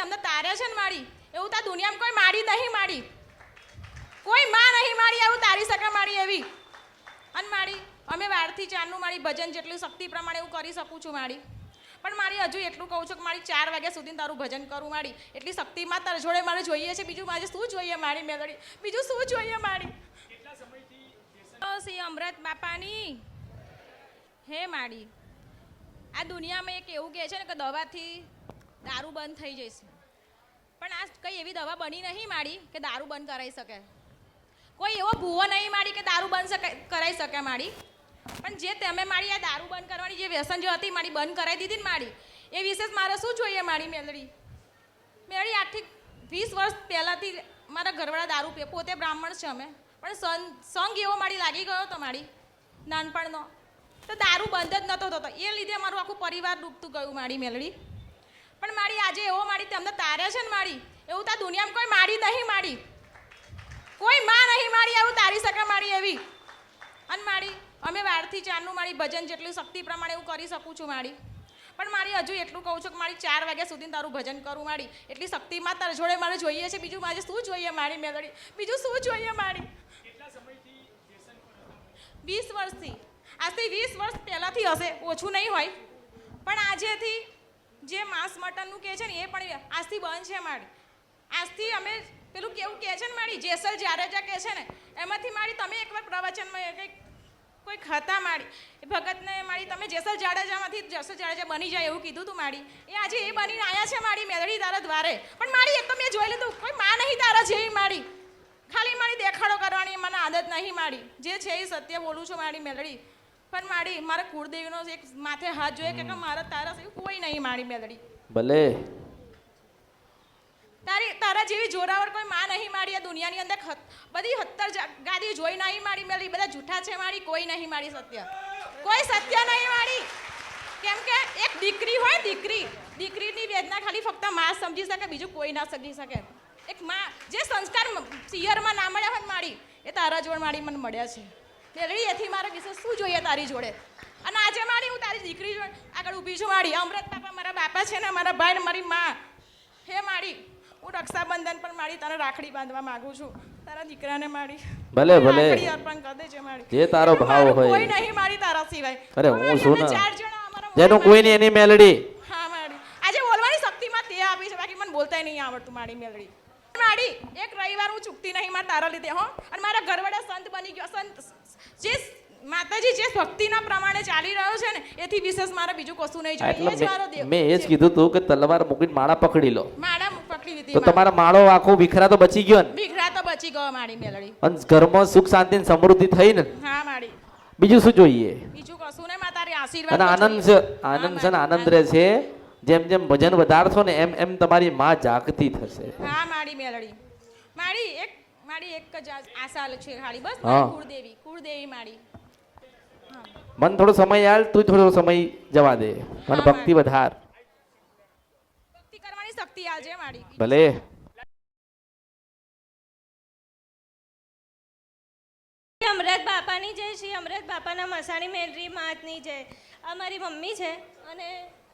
તમને તાર્યા છે ને માડી એવું તો દુનિયામાં કોઈ માડી નહીં માડી, કોઈ માં નહીં માડી એવું તારી શકે માડી એવી. અને માડી અમે વારથી ચારનું મારી ભજન જેટલી શક્તિ પ્રમાણે એવું કરી શકું છું માડી. પણ મારી હજુ એટલું કહું છું કે મારી 4 વાગ્યા સુધી તારું ભજન કરું માડી, એટલી શક્તિમાં તારા જોડે મારે જોઈએ છે. બીજું મારે શું જોઈએ મારી મેલડી, બીજું શું જોઈએ માડી? શ્રી અમૃત બાપાની હે માડી, આ દુનિયામાં એક એવું કહે છે ને કે દવાથી દારૂ બંધ થઈ જશે, પણ આ કઈ એવી દવા બની નહીં માડી કે દારૂ બંધ કરાવી શકે. કોઈ એવો ભૂવો નહીં માડી કે દારૂ બંધ કરાવી શકે માડી. પણ જે તમે મારી આ દારૂ બંધ કરવાની જે વ્યસન જે હતી મારી બંધ કરાવી દીધી ને માડી, એ વિશેષ મારે શું જોઈએ મારી મેલડી? મેળી આજથી 20 વર્ષ પહેલાંથી મારા ઘરવાળા દારૂ પીએ, પોતે બ્રાહ્મણ છે અમે, પણ સંગ એવો મારી લાગી ગયો હતો મારી નાનપણનો, તો દારૂ બંધ જ નહોતો થતો. એ લીધે મારું આખું પરિવાર ડૂબતું ગયું મારી મેલડી. પણ મારી આજે એવો માડી તમને તાર્યા છે ને માડી એવું તો દુનિયામાં કોઈ માડી નહીં માડી, કોઈ માં નહીં માડી એવું તારી શકે માડી એવી. અને માડી અમે વારથી ચારનું મારી ભજન જેટલી શક્તિ પ્રમાણે એવું કરી શકું છું માડી. પણ મારી હજુ એટલું કહું છું કે મારી 4 વાગ્યા સુધી તારું ભજન કરું માડી, એટલી શક્તિમાં તારા જોડે મારે જોઈએ છે. બીજું મારે શું જોઈએ મારી મેલડી, બીજું શું જોઈએ માડી? 20 વર્ષથી, આજથી 20 વર્ષ પહેલાંથી હશે, ઓછું નહીં હોય. પણ આજેથી જે માંસ મટનનું કહે છે ને એ પણ આજથી બંધ છે માડી. આજથી અમે પેલું કેવું કહે છે ને માડી, જેસલ જાડેજા કહે છે ને એમાંથી માડી તમે એકવાર પ્રવચનમાં કંઈક કોઈ ખાતા માડી એ ભગતને માડી તમે જેસલ જાડેજામાંથી જેસલ જાડેજા બની જાય એવું કીધું તું માડી. એ આજે એ બનીને આવ્યા છે માડી મેલડી તારા દ્વારે. પણ માડી એક તો મેં જોઈ લીધું, કોઈ માં નહીં તારા જેવી માડી, ખાલી મારી દેખાડો કરવાની મને આદત નહીં માડી. જે છે એ સત્ય બોલું છું માડી મેલડી. પણ માડી મારે કુળદેવીનો એક માથે હાથ જોઈએ કે મારા તારા કોઈ નહીં માડી મેલડી. ભલે તારા જેવી જોરાવર કોઈ માં નહીં માડી. આ દુનિયાની અંદર બધી 70 ગાદી જોઈ નહીં માડી મેલડી, બધા જૂઠા છે માડી, કોઈ નહીં માડી સત્ય, કોઈ સત્ય નહીં માડી. કેમ કે એક દીકરી હોય, દીકરીની વેદના ખાલી ફક્ત માં સમજી શકે, બીજું કોઈ ના સમજી શકે. એક માં જે સંસ્કાર પિયરમાં ના મળ્યા હોય માડી એ તારા જોડે માડી મને મળ્યા છે મેલડી. એથી મારે વિશેષ શું જોઈએ તારી જોડે? અને આજે માડી હું તારી દીકરી જોડે આગળ ઊભી છું માડી. અમૃત બાપા મારા બાપા છે ને મારા ભાઈ ને મારી માં. હે માડી હું રક્ષાબંધન પર માડી તને રાખડી બાંધવા માંગુ છું, તારા દીકરાને માડી. ભલે ભલે રાખડી અર્પણ કરી દેજે માડી. જે તારો ભાવ હોય, કોઈ નહીં માડી તારા સિવાય. અરે હું છું ને, 4 જણા અમારા જેનું કોઈ નહીં એની મેલડી. હા માડી આજે બોલવાની શક્તિમાં તે આપી છે, બાકી મને બોલતાય નહીં આવડતું માડી મેલડી. માડી એક રવિવાર હું ચૂકતી નહીં મારા તારા લીધે હો. અને મારા ઘરવાળા સંત બની ગયો, સંત જે માતાજી જે ભક્તિના પ્રમાણે ચાલી રહ્યો છે ને એથી વિશેષ મારે બીજું કશું નહીં જોઈએ. એ જ મારો દેવ. મેં એ જ કીધું તું કે તલવાર મૂકીને માળા પકડી લો. માળા પકડી લીધી તો તમારો માળો આખો વિખરા તો બચી ગયો ને? વિખરા તો બચી ગયો માડી મેલડી. અને ઘરમાં સુખ શાંતિ ને સમૃદ્ધિ થઈ ને? હા માડી બીજું શું જોઈએ? બીજું કશું નહીં, તારી આશીર્વાદ. અને આનંદ છે, આનંદ છે ને આનંદ રહે છે. જેમ જેમ ભજન વધારશો ને એમ એમ તમારી માં જાગતી થશે. હા માડી મેલડી. માડી એક જ આશા છે ખાલી, બસ કુળદેવી માડી. મન થોડો સમય આલ, તું થોડો સમય જવા દે, મને ભક્તિ વધાર. ભક્તિ કરવાની શક્તિ આલજે માડી. ભલે અમૃત બાપાની જય, શ્રી અમૃત બાપાના મસાણી મેલરી માતની જય. આ મારી મમ્મી છે અને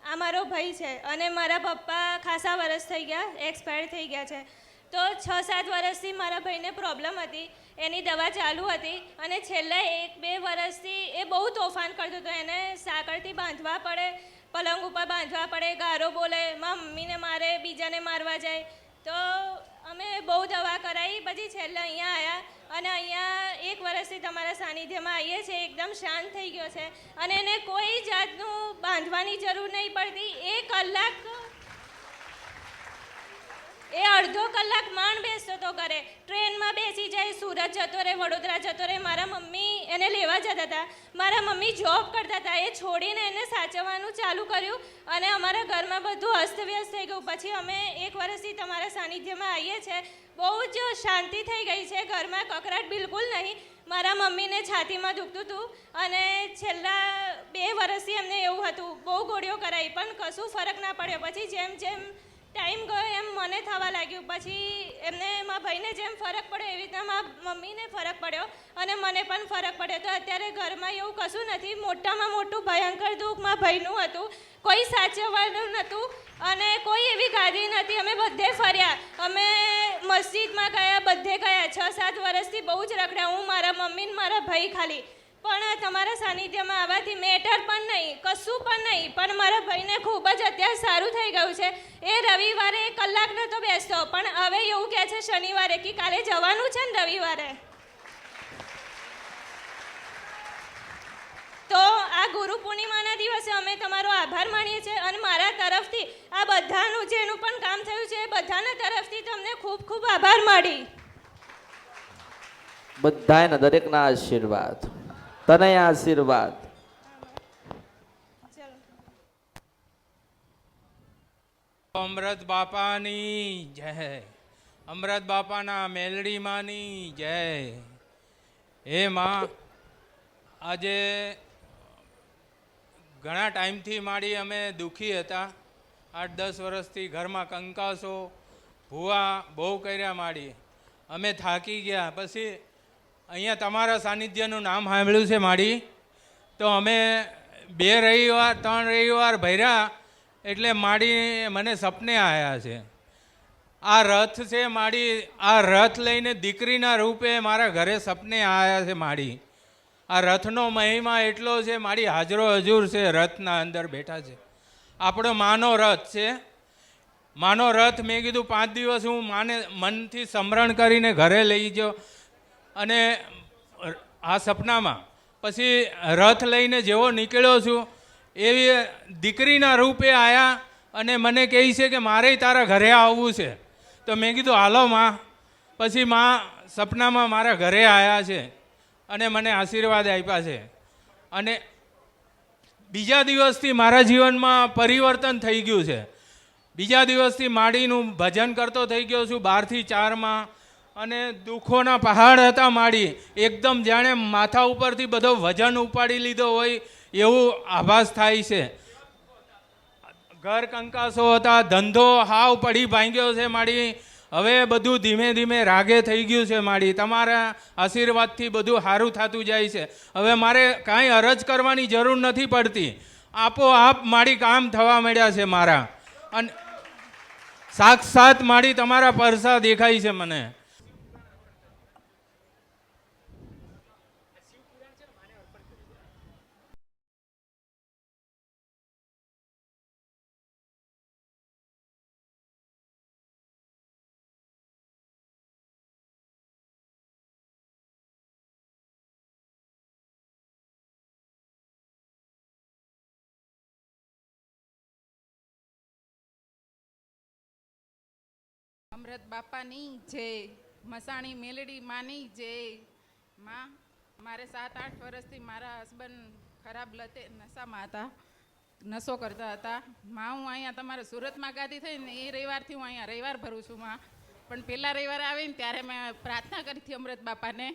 આ મારો ભાઈ છે. અને મારા પપ્પા ખાસા વર્ષ થઈ ગયા એક્સપાયર થઈ ગયા છે. તો 6-7 વર્ષથી મારા ભાઈને પ્રોબ્લેમ હતી, એની દવા ચાલુ હતી. અને છેલ્લા 1-2 વર્ષથી એ બહુ તોફાન કરતો હતો. એને સાંકળથી બાંધવા પડે, પલંગ ઉપર બાંધવા પડે, ગારો બોલે, મમ્મીને મારે, બીજાને મારવા જાય. તો અમે બહુ દવા કરાવી, પછી છેલ્લે અહીંયા આવ્યા અને અહીંયા 1 વર્ષથી તમારા સાનિધ્યમાં આવીએ છીએ. એકદમ શાંત થઈ ગયો છે અને એને કોઈ જાતનું બાંધવાની જરૂર નહીં પડતી. 1 કલાક એ અડધો કલાક માંડ બેસતો તો ઘરે. ટ્રેનમાં બેસી જાય, સુરત જતો રહે, વડોદરા જતો રહે. મારા મમ્મી એને લેવા જતા હતા, મારા મમ્મી જોબ કરતા હતા. એ છોડીને એને સાચવવાનું ચાલુ કર્યું અને અમારા ઘરમાં બધું અસ્તવ્યસ્ત થઈ ગયું. પછી અમે 1 વર્ષથી તમારા સાનિધ્યમાં આવીએ છીએ. બહુ જ શાંતિ થઈ ગઈ છે ઘરમાં, કકરાટ બિલકુલ નહીં. મારા મમ્મીને છાતીમાં દુખતું હતું અને છેલ્લા 2 વર્ષથી એમને એવું હતું. બહુ ગોળીઓ કરાવી પણ કશું ફરક ના પડ્યો. પછી જેમ જેમ ટાઈમ ગયો એમ મને થવા લાગ્યું. પછી એમને મારા ભાઈને જેમ ફરક પડ્યો એવી રીતના મારા મમ્મીને ફરક પડ્યો અને મને પણ ફરક પડ્યો. તો અત્યારે ઘરમાં એવું કશું નથી. મોટામાં મોટું ભયંકર દુઃખ મારા ભાઈનું હતું. કોઈ સાચવવાનું નહોતું અને કોઈ એવી ગાદી નથી. અમે બધે ફર્યા, અમે મસ્જિદમાં ગયા, બધે ગયા. 6-7 વર્ષથી બહુ જ રખડ્યા હું, મારા મમ્મી ને મારા ભાઈ ખાલી. પણ તમારા સાનિધ્યમાં આવવાથી મેટર પણ નહીં, કશું પણ નહીં. પણ મારા ભાઈને ખૂબ જ અત્યારે સારું થઈ ગયું છે. એ રવિવારે 1 કલાક નહોતો બેસતો, પણ હવે એવું કહે છે શનિવારે કે કાલે જવાનું છે ને રવિવારે. તો આ ગુરુ પૂર્ણિમાના દિવસે અમે તમારો આભાર માનીએ છીએ અને મારા તરફથી આ બધાનું જેનું પણ કામ થયું છે એ બધાના તરફથી તમને ખૂબ ખૂબ આભાર માડી. બધાયના દરેકના આશીર્વાદ, તને આશીર્વાદ. અમૃત બાપાની જય, અમૃત બાપાના મેલડી માની જય. હે માં, આજે ઘણા ટાઈમથી માડી અમે દુઃખી હતા. 8-10 વર્ષથી ઘરમાં કંકાસો ભૂવા બહુ કર્યા માડી. અમે થાકી ગયા. પછી અહીંયા તમારા સાનિધ્યનું નામ સાંભળ્યું છે માડી, તો અમે 2 રવિવાર 3 રવિવાર ભર્યા. એટલે માડી મને સપને આવ્યા છે. આ રથ છે માડી, આ રથ લઈને દીકરીના રૂપે મારા ઘરે સપને આવ્યા છે માડી. આ રથનો મહિમા એટલો છે માડી, હાજરો હજુર છે, રથના અંદર બેઠા છે. આપણો માનો રથ છે. માનો રથ મેં કીધું 5 દિવસ હું માને મનથી સ્મરણ કરીને ઘરે લઈ ગયો. અને આ સપનામાં પછી રથ લઈને જેવો નીકળ્યો છું એવી દીકરીના રૂપે આવ્યા અને મને કહે છે કે મારે તારા ઘરે આવવું છે. તો મેં કીધું હાલો માં. પછી માં સપનામાં મારા ઘરે આવ્યા છે અને મને આશીર્વાદ આપ્યા છે. અને બીજા દિવસથી મારા જીવનમાં પરિવર્તન થઈ ગયું છે. બીજા દિવસથી માડીનું ભજન કરતો થઈ ગયો છું 12 થી 4માં. અને દુઃખોના પહાડ હતા માડી, એકદમ જાણે માથા ઉપરથી બધો વજન ઉપાડી લીધો હોય એવું આભાસ થાય છે. ઘર કંકાસો હતા, ધંધો હાવ પડી ભાંગ્યો છે માડી. હવે બધું ધીમે ધીમે રાગે થઈ ગયું છે માડી. તમારા આશીર્વાદથી બધું સારું થતું જાય છે. હવે મારે કાંઈ અરજ કરવાની જરૂર નથી પડતી. આપોઆપ માડી કામ થવા માંડ્યા છે મારા. અને સાક્ષાત માડી તમારા પરસા દેખાય છે મને. અમૃત બાપાની જય, મસાણી મેલડી માની જય. માં, મારે 7-8 વર્ષથી મારા હસબન્ડ ખરાબ લતે નશામાં હતા, નશો કરતા હતા. માં, હું અહીંયા તમારે સુરતમાં ગાદી થઈ ને એ રવિવારથી હું અહીંયા રવિવાર ભરું છું માં. પણ પહેલા રવિવારે આવીને ત્યારે મેં પ્રાર્થના કરી હતી અમૃત બાપાને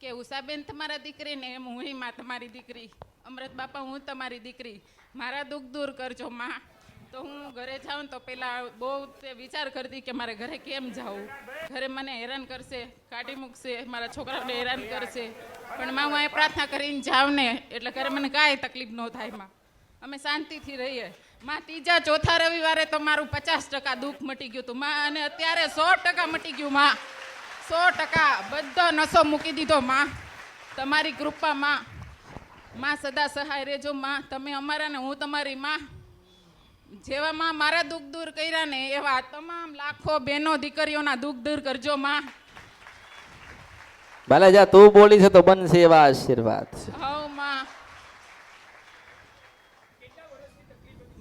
કે ઉષાબેન તમારા દીકરી ને એમ હું માં તમારી દીકરી. અમૃત બાપા, હું તમારી દીકરી, મારા દુઃખ દૂર કરજો માં. તો હું ઘરે જાઉં તો પહેલાં બહુ વિચાર કરતી કે મારે ઘરે કેમ જાઉં, ઘરે મને હેરાન કરશે, કાઢી મૂકશે, મારા છોકરાઓને હેરાન કરશે. પણ માં, હું અહીં પ્રાર્થના કરીને જાઉં ને એટલે ઘરે મને કાંઈ તકલીફ ન થાય માં. અમે શાંતિથી રહીએ માં. 3-4 રવિવારે તો મારું 50% દુઃખ મટી ગયું હતું માં. અને અત્યારે 100% મટી ગયું માં. 100% બધો નશો મૂકી દીધો માં. તમારી કૃપા માં. માં સદા સહાય રહેજો માં. તમે અમારા ને હું તમારી માં. જેવા માં મારા દુઃખ દૂર કર્યા ને એવા તમામ લાખો બહેનો દીકરીઓના દુઃખ દૂર કરજો માં. ભલે જા તું બોલી છે તો બનશે એવા આશીર્વાદ. હવ માં.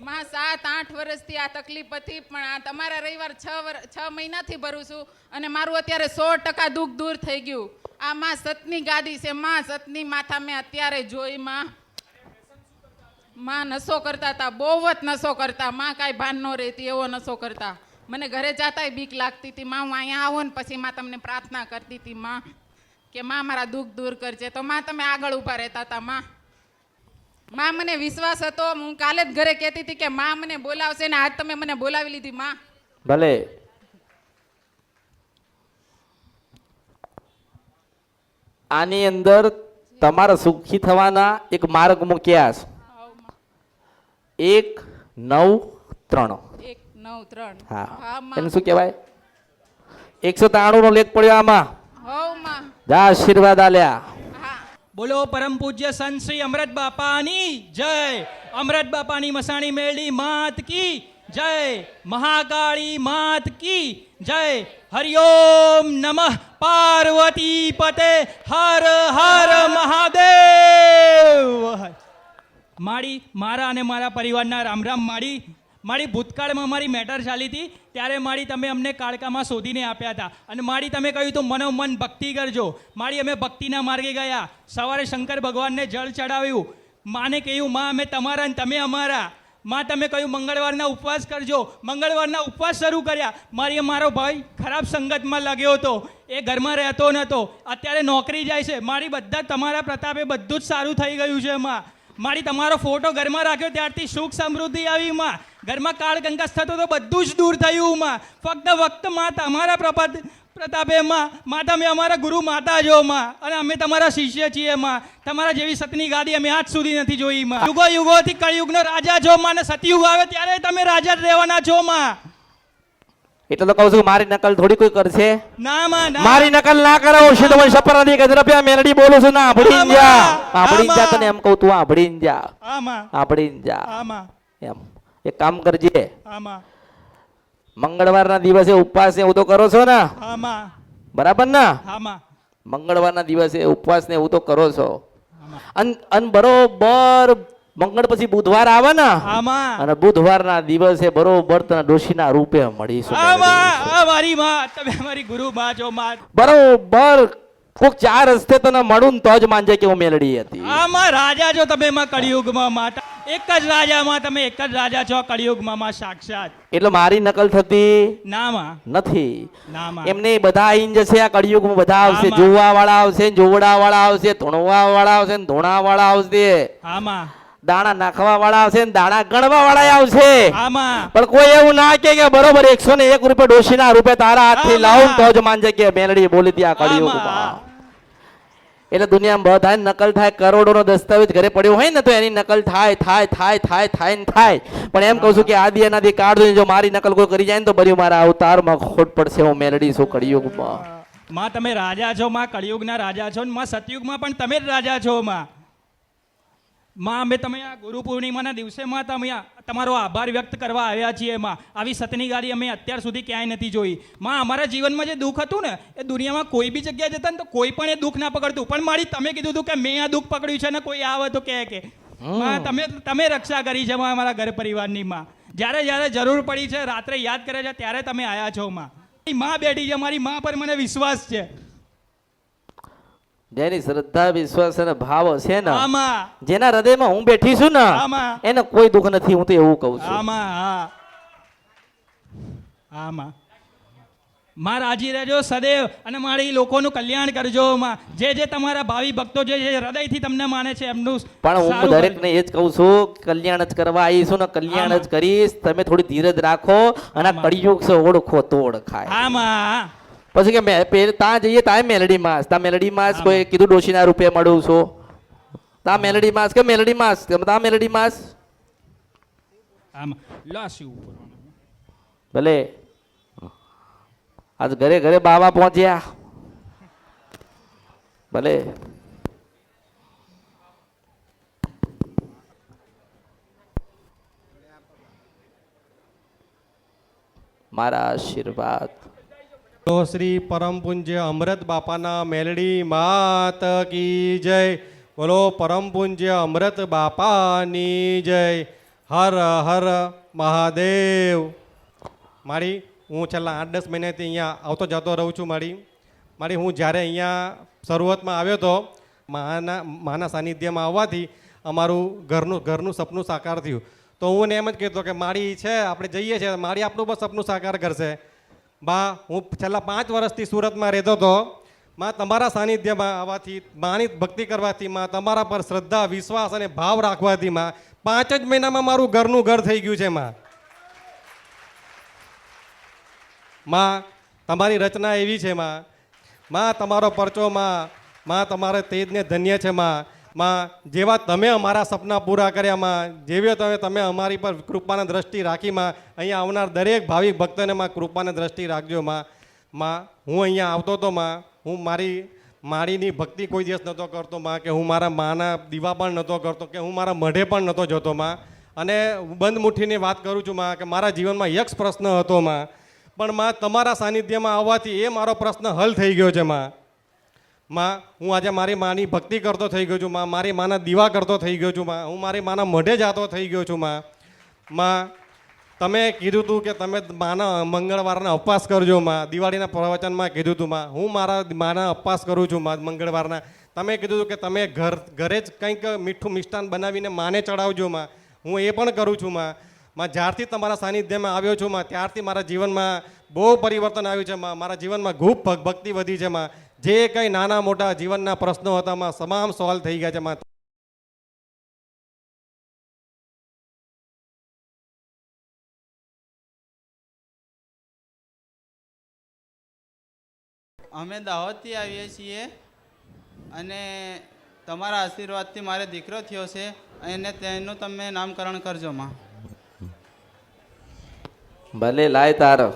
માં 7-8 વર્ષથી આ તકલીફ હતી, પણ આ તમારા રવિવાર 6 મહિનાથી ભરું છું અને મારું અત્યારે 100% દુઃખ દૂર થઈ ગયું. આ માં સતની ગાદી છે માં. સતની માથા મેં અત્યારે જોઈ માં. માં નશો કરતા હતા, બહુ જ નશો કરતા માં. કાંઈ ભાન ન રહેતી એવો નશો કરતા. મને ઘરે જતાય બીક લાગતી હતી માં. હું અહીંયા આવું ને પછી માં તમને પ્રાર્થના કરતી હતી માં કે માં મારા દુઃખ દૂર કરજે. તો માં તમે આગળ ઊભા રહેતા હતા માં. માં, મને વિશ્વાસ હતો. હું કાલે જ ઘરે કહેતી હતી કે માં મને બોલાવશે ને આજ તમે મને બોલાવી લીધી માં. ભલે. આની અંદર તમારા સુખી થવાના એક માર્ગ મૂક્યા છે. હવ માં 1 9 3. 1 9 3 હા, હા એને માં શું કહેવાય? 193 નો લેખ પડ્યો આમાં. હવ માં જા આશીર્વાદ આલ્યા. હા બોલો પરમ પૂજ્ય સંત શ્રી અમૃત બાપાની જય. અમૃત બાપાની મસાણી મેળી માત કી જય. મહાકાળી માત કી જય. હરિઓમ નમઃ પાર્વતી પતે હર હર મહાદેવ. મારી મારા અને મારા પરિવારના રામ રામ. મારી ભૂતકાળમાં મારી મેટર ચાલી હતી ત્યારે મારી તમે અમને કાળકામાં શોધીને આપ્યા હતા અને મારી તમે કહ્યું હતું મનોમન ભક્તિ કરજો. મારી અમે ભક્તિના માર્ગે ગયા. સવારે શંકર ભગવાનને જળ ચડાવ્યું. માને કહ્યું માં અમે તમારા અને તમે અમારા. માં તમે કહ્યું મંગળવારના ઉપવાસ કરજો. મંગળવારના ઉપવાસ શરૂ કર્યા. મારો ભાઈ ખરાબ સંગતમાં લાગ્યો હતો. એ ઘરમાં રહેતો નહોતો. અત્યારે નોકરી જાય છે. મારી બધા તમારા પ્રતાપે બધું જ સારું થઈ ગયું છે માં. મારી તમારો ફોટો ઘરમાં રાખ્યો ત્યારથી સુખ સમૃદ્ધિ આવી માં. ઘરમાં કાળ કંકાસ થતો તો બધું જ દૂર થયું માં. ફક્ત માં તમારા પ્રતાપે માં તમે અમારા ગુરુ માતા જો માં અને અમે તમારા શિષ્ય છીએ માં. તમારા જેવી સતની ગાદી અમે આજ સુધી નથી જોઈ માં. યુગો યુગોથી કળિયુગનો રાજા છો માં અને સતયુગ આવે ત્યારે તમે રાજા જ રહેવાના છો માં. એટલે તો કહું છું મારી નકલ થોડી કોઈ કરશે. ના માં ના. મારી નકલ ના કરો. શિદવન શપરાની ગજરાપિયા મેલડી બોલું છું. ના આભડીન જા. આભડીન જા તને એમ કહું. તું આભડીન જા. આમાં આભડીન જા. આમાં એમ એક કામ કરજે. આમાં મંગળવારના દિવસે ઉપવાસ ને એવું તો કરો છો ને? આમાં બરાબર ને? આમાં મંગળવારના દિવસે ઉપવાસ ને એવું તો કરો છો. અન બરોબર મંગળ પછી બુધવાર આવે ને આમાં અને બુધવારના દિવસે બરોબર તને ડોશીના રૂપે મળીશું. આમાં મારી માં તમે અમારી ગુરુ માં છો માં. બરોબર કોક 4 રસ્તે તને મળું ને તો જ માનજે કે હું મેલડી હતી. આમાં રાજા છો તમે માં કળિયુગમાં માતા. એક જ રાજા માં તમે એક જ રાજા છો કળિયુગમાં માં સાક્ષાત. એટલે મારી નકલ થતી ના માં નથી. ના માં એમને બધા આઈને જશે આ કળિયુગમાં. બધા આવશે. આમાં. જોવા વાળા આવશે, જોવડા વાળા આવશે, ધૂણવા વાળા આવશે, ધૂણા વાળા આવશે, આમાં દાણા નાખવા વાળા આવશે, દાણા ગણવા વાળા આવશે. આમાં પણ કોઈ એવું ના કે બરોબર 101 રૂપિયા ડોશીના રૂપે તારા હાથથી આમાં. લાવું તો જ માનજે કે મેલડી બોલી ત્યાં કળિયુગમાં. આમાં. એટલે દુનિયામાં બધા નકલ થાય. કરોડોનો દસ્તાવેજ ઘરે પડ્યો હોય ને તો એની નકલ થાય થાય થાય થાય થાય ને થાય. પણ એમ કહું છું કે આદિ અનાદિ કાળ જો મારી નકલ કોઈ કરી જાય ને તો બર્યું મારા અવતારમાં ખોટ પડશે. હું મેલડી છું કળિયુગમાં. માં તમે રાજા છો માં કળિયુગના રાજા છો ને માં સતયુગમાં પણ તમે જ રાજા છો માં. માં અમે તમે આ ગુરુ પૂર્ણિમાના દિવસે માં તમે તમારો આભાર વ્યક્ત કરવા આવ્યા છીએ માં. આવી સતની ગાડી અમે અત્યાર સુધી ક્યાંય નથી જોઈ માં. અમારા જીવનમાં જે દુઃખ હતું ને એ દુનિયામાં કોઈ બી જગ્યાએ જતા ને તો કોઈ પણ એ દુઃખ ના પકડતું. પણ મારી તમે કીધું હતું કે મેં આ દુઃખ પકડ્યું છે ને કોઈ આવે તો કે માં તમે રક્ષા કરી છે માં અમારા ઘર પરિવારની માં. જ્યારે જરૂર પડી છે રાત્રે યાદ કરે છે ત્યારે તમે આવ્યા છો માં. માં બેઠી છે. મારી માં પર મને વિશ્વાસ છે. જેની શ્રદ્ધા વિશ્વાસ અને ભાવ છે ને આમાં જેના હૃદયમાં હું બેઠી છું ને આમાં. એને કોઈ દુઃખ નથી. હું તો એવું કહું છું. આમાં હા આમાં માં રાજી રહેજો સદૈવ અને મારી લોકોનું કલ્યાણ કરજો માં. જે તમારા ભાવિ ભક્તો જે હૃદયથી તમને માને છે એમનું પણ હું સારું દરેકને એ જ કહું છું કલ્યાણ જ કરવા આવીશું ને કલ્યાણ જ કરીશ. તમે થોડી ધીરજ રાખો અને આ કળિયુગ છે ઓળખો તો ઓળખાય. આમાં પછી કે ત્યાં જઈએ ત્યાં મેલડી માસ. ત્યાં મેલડી માસ કોઈ કીધું ડોશીના રૂપે મળું છું. ત્યાં મેલડી માસ કે મેલડી માસ ત્યાં મેલડી માસ. આમાં લાસી ઉપર ભલે આજ ઘરે ઘરે બાવા પહોંચ્યા. ભલે મારા આશીર્વાદ. તો શ્રી પરમ પૂજ્ય અમૃત બાપાના મેલડી માત કી જય. બોલો પરમ પૂજ્ય અમૃત બાપાની જય. હર હર મહાદેવ. મારી હું છેલ્લા 8-10 મહિનાથી અહીંયા આવતો જતો રહું છું. મારી હું જ્યારે અહીંયા શરૂઆતમાં આવ્યો હતો માના સાનિધ્યમાં આવવાથી અમારું ઘરનું સપનું સાકાર થયું. તો હું એમ જ કહેતો કે મારી છે આપણે જઈએ છીએ મારી આપણું બસ સપનું સાકાર કરશે. બા હું છેલ્લા 5 વર્ષથી સુરતમાં રહેતો હતો. માં તમારા સાનિધ્યમાં આવવાથી માની ભક્તિ કરવાથી માં તમારા પર શ્રદ્ધા વિશ્વાસ અને ભાવ રાખવાથી માં 5 જ મહિનામાં મારું ઘરનું ઘર થઈ ગયું છે માં. માં તમારી રચના એવી છે માં. માં તમારો પરચો માં તમારે તેજને ધન્ય છે માં. જેવા તમે અમારા સપના પૂરા કર્યા માં, જેવી તમે અમારી પર કૃપાની દ્રષ્ટિ રાખી માં, અહીંયા આવનાર દરેક ભાવિક ભક્તોને માં કૃપાની દ્રષ્ટિ રાખજો માં. હું અહીંયા આવતો હતો માં, હું મારી માળીની ભક્તિ કોઈ દિવસ નહોતો કરતો માં, કે હું મારા માના દીવા પણ નહોતો કરતો, કે હું મારા મઢે પણ નહોતો જતો માં. અને હું બંધ મુઠ્ઠીની વાત કરું છું માં, કે મારા જીવનમાં યક્ષ પ્રશ્ન હતો માં, પણ માં તમારા સાનિધ્યમાં આવવાથી એ મારો પ્રશ્ન હલ થઈ ગયો છે માં. હું આજે મારી માની ભક્તિ કરતો થઈ ગયો છું માં, મારી માના દીવા કરતો થઈ ગયો છું માં, હું મારી માના મઢે જાતો થઈ ગયો છું માં. તમે કીધું હતું કે તમે માના મંગળવારના ઉપવાસ કરજો માં, દિવાળીના પ્રવચનમાં કીધું હતું માં. હું મારા માના ઉપવાસ કરું છું માં મંગળવારના. તમે કીધું હતું કે તમે ઘરે જ કંઈક મીઠું મિષ્ટાન બનાવીને માને ચડાવજો માં. હું એ પણ કરું છું માં. જ્યારથી તમારા સાનિધ્યમાં આવ્યો છું માં, ત્યારથી મારા જીવનમાં બહુ પરિવર્તન આવ્યું છે માં. મારા જીવનમાં ખૂબ ભક્તિ વધી છે માં. જે કંઈ નાના મોટા જીવનના પ્રશ્નો હતા માં, તમામ સોલ્વ થઈ ગયા છે માં. અમે દાહોદથી આવીએ છીએ અને તમારા આશીર્વાદથી મારે દીકરો થયો છે અને તેનું તમે નામકરણ કરજો માં. ભલે લાય તારો.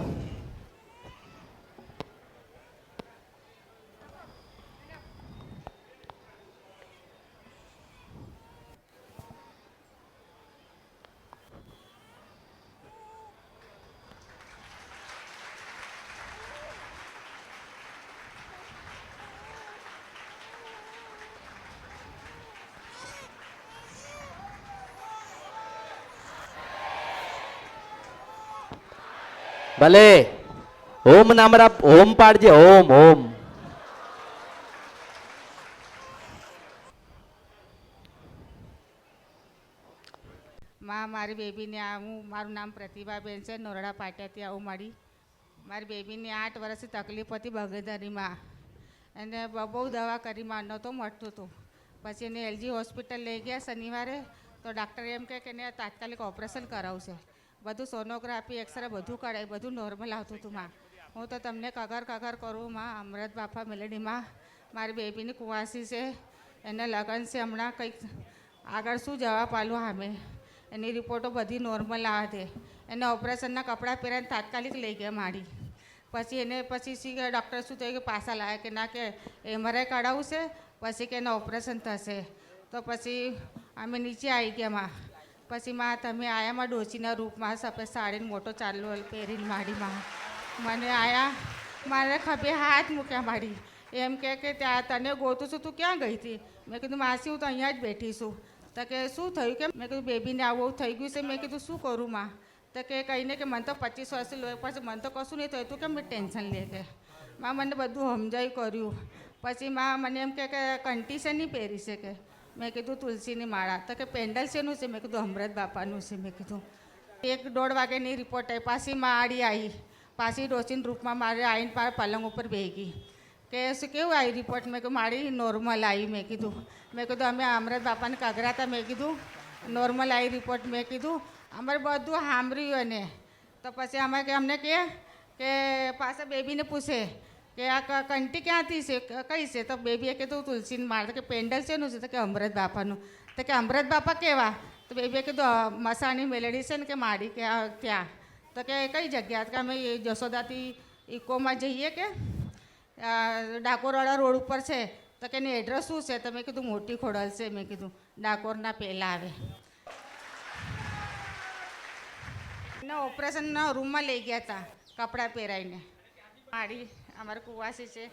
ભલે ઓમ નામરા ઓમ પાડજે. ઓમ. મારી બેબીને મારું નામ પ્રતિભાબેન છે, નોરડા પાટિયાથી આવું મારી બેબીને 8 વર્ષથી તકલીફ હતી બગદારીમાં, અને બહુ દવા કરી માં નહોતો મળતું હતું. પછી એને એલજી હોસ્પિટલ લઈ ગયા શનિવારે, તો ડાક્ટર એમ કહે કે એને તાત્કાલિક ઓપરેશન કરાવશે. બધું સોનોગ્રાફી એક્સરે બધું કરાય, બધું નોર્મલ આવતું હતું માં. હું તો તમને કગર કરું માં, અમૃત બાપા મેલડીમાં મારી બેબીની કુંવાસી છે, એને લગ્ન છે હમણાં, કંઈક આગળ શું જવાબ આલું સામે. એની રિપોર્ટો બધી નોર્મલ આવે છે. એને ઓપરેશનના કપડાં પહેરાઈને તાત્કાલિક લઈ ગયા મારી. પછી ડૉક્ટર શું થયું કે પાછા લાવ્યા, કે ના કે એમઆરઆઈ કઢાવવું છે, પછી કે એનું ઓપરેશન થશે. તો પછી અમે નીચે આવી ગયા માં. પછી માં તમે આયામાં ડોશીના રૂપમાં સફેદ સાડીને મોટો ચાલ્લો પહેરીને માડીમાં મને આયા, મારે ખભે હાથ મૂક્યા માડી. એમ કે ત્યાં તને ગોતું છું, તું ક્યાં ગઈ હતી? મેં કીધું માસી હું તો અહીંયા જ બેઠી છું. તો કે શું થયું? કે મેં કીધું બેબીને આવું થઈ ગયું છે. મેં કીધું શું કરું માં? તો કે કહીને કે મને તો 25 વર્ષથી લોહી પડશે, મને તો કશું નહીં થયું, તું કેમ ટેન્શન લે? કે માં મને બધું સમજાવી કર્યું. પછી માં મને એમ કે કંઠી શેની પહેરી છે? કે મેં કીધું તુલસીની માળા. તો કે પેન્ડલ શેનું છે? મેં કીધું અમૃત બાપાનું છે. મેં કીધું 1-1.5 વાગ્યાની રિપોર્ટ આવી. પાછી માળી આવી, પાછી ડોસીના રૂપમાં મારે આવીને પલંગ ઉપર બેસી ગઈ. કે શું કેવું આવી રિપોર્ટ? મેં કીધું મારી નોર્મલ આવી. મેં કીધું અમે અમૃત બાપાને કગરાતા. મેં કીધું નોર્મલ આવી રિપોર્ટ. મેં કીધું અમારે બધું સાંભળ્યું. અને તો પછી અમને કે પાછા બેબીને પૂછે કે આ કંઠી ક્યાંથી છે, કઈ છે? તો બેબીએ કીધું તુલસીની માળ. કે પેન્ડલ શેનું છે? તો કે અમૃત બાપાનું. તો કે અમૃત બાપા કેવા? તો બેબીએ કીધું મસાણી મેલડી છે ને કે માડી કે ત્યાં. તો કે કઈ જગ્યા? કે અમે જશોદાથી ઇકોમાં જઈએ, કે ડાકોરવાળા રોડ ઉપર છે. તો કે એની એડ્રેસ શું છે? તો મેં કીધું મોટી ખોડલ છે. મેં કીધું ડાકોરના પહેલાં આવે. એને ઓપરેશનના રૂમમાં લઈ ગયા હતા કપડાં પહેરાવીને. મારી અમારી કુવાસી છે,